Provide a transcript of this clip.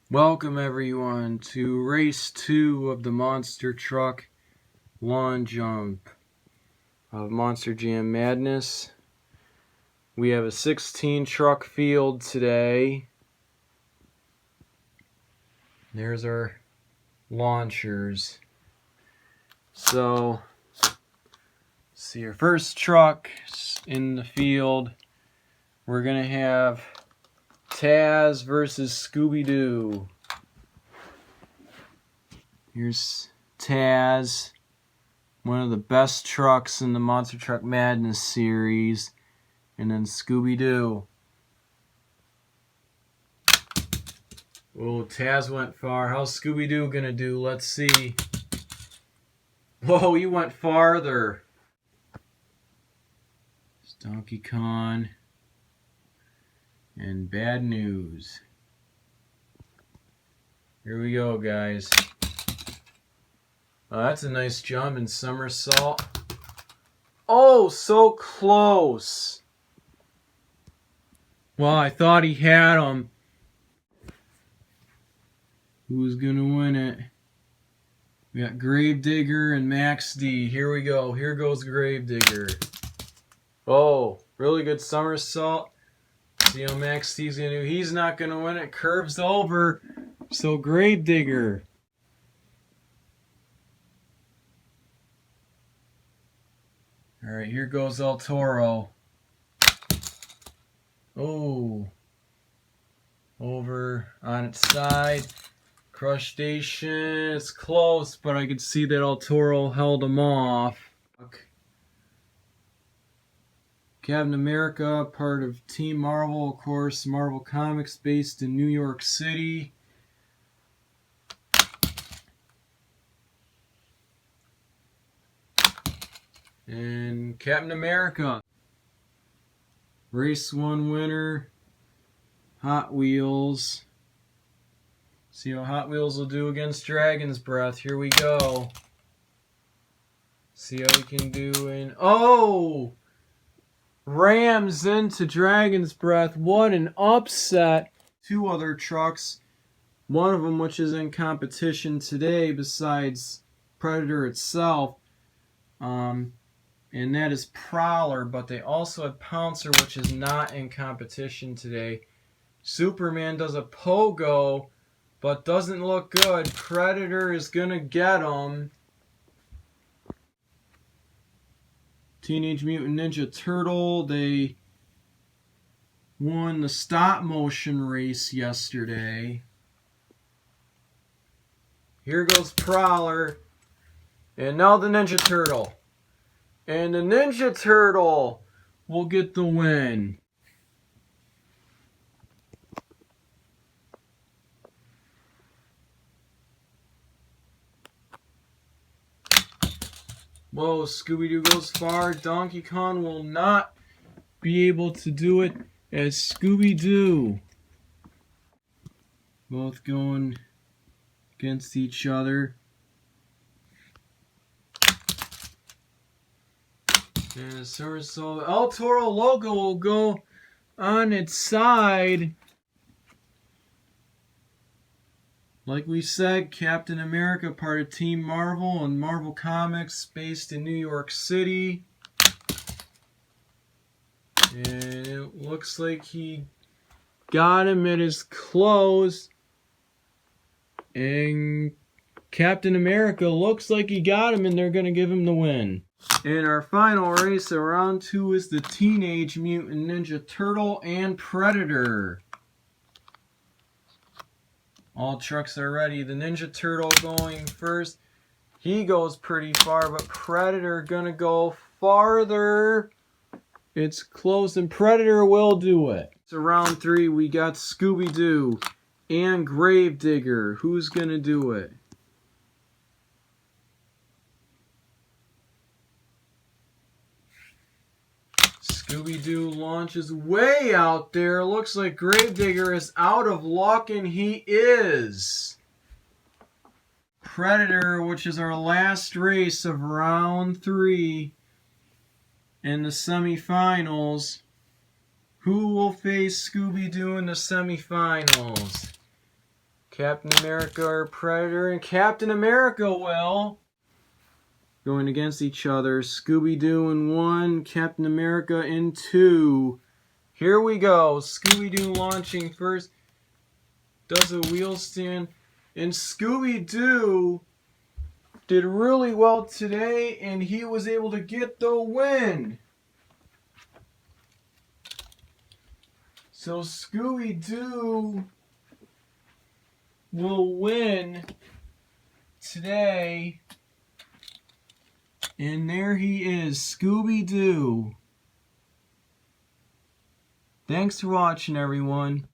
Welcome everyone to race 2 of the Monster Truck Lawn Jump of Monster Jam Madness. We have a 16 truck field today. There's our launchers. So, see our first truck in the field. We're going to have Taz versus Scooby-Doo. Here's Taz, one of the best trucks in the Monster Truck Madness series, and then Scooby-Doo. Oh, Taz went far. How's Scooby-Doo gonna do? Let's see. Whoa, he went farther. It's Donkey Kong and Bad News. Here we go, guys. Oh, that's a nice jump and somersault. Oh, so close. Well, I thought he had him. Who's gonna win it? We got Gravedigger and Max D. Here we go. Here goes Gravedigger. Oh, really good somersault. See how Max D's gonna do. He's not gonna win it. Curves over. So Gravedigger. Alright, here goes El Toro. Oh. Over on its side. Crush Station. It's close, but I could see that El Toro held him off. Captain America, part of Team Marvel, of course, Marvel Comics based in New York City. And Captain America. Race 1 winner, Hot Wheels. See how Hot Wheels will do against Dragon's Breath. Here we go. See how we can do in... Oh! Rams into Dragon's Breath. What an upset. 2 other trucks. One of them which is in competition today besides Predator itself. And that is Prowler. But they also had Pouncer, which is not in competition today. Superman does a pogo, but doesn't look good. Predator is going to get him. Teenage Mutant Ninja Turtle, they won the stop motion race yesterday. Here goes Prowler. And now the Ninja Turtle. And the Ninja Turtle will get the win. Whoa, Scooby-Doo goes far. Donkey Kong will not be able to do it as Scooby-Doo. Both going against each other. And so El Toro logo will go on its side. Like we said, Captain America, part of Team Marvel and Marvel Comics, based in New York City. And it looks like he got him at his close. And Captain America looks like he got him, and they're going to give him the win. And our final race of round 2 is the Teenage Mutant Ninja Turtle and Predator. All trucks are ready. The Ninja Turtle going first. He goes pretty far, but Predator gonna go farther. It's close, and Predator will do it. So round 3, we got Scooby-Doo and Gravedigger. Who's gonna do it? Scooby-Doo launches way out there. Looks like Gravedigger is out of luck, and he is. Predator, which is our last race of round 3 in the semifinals. Who will face Scooby-Doo in the semifinals? Captain America or Predator, and Captain America will. Going against each other. Scooby-Doo in 1, Captain America in 2. Here we go. Scooby-Doo launching first. Does a wheel stand. And Scooby-Doo did really well today, and he was able to get the win. So Scooby-Doo will win today. And there he is, Scooby-Doo. Thanks for watching, everyone.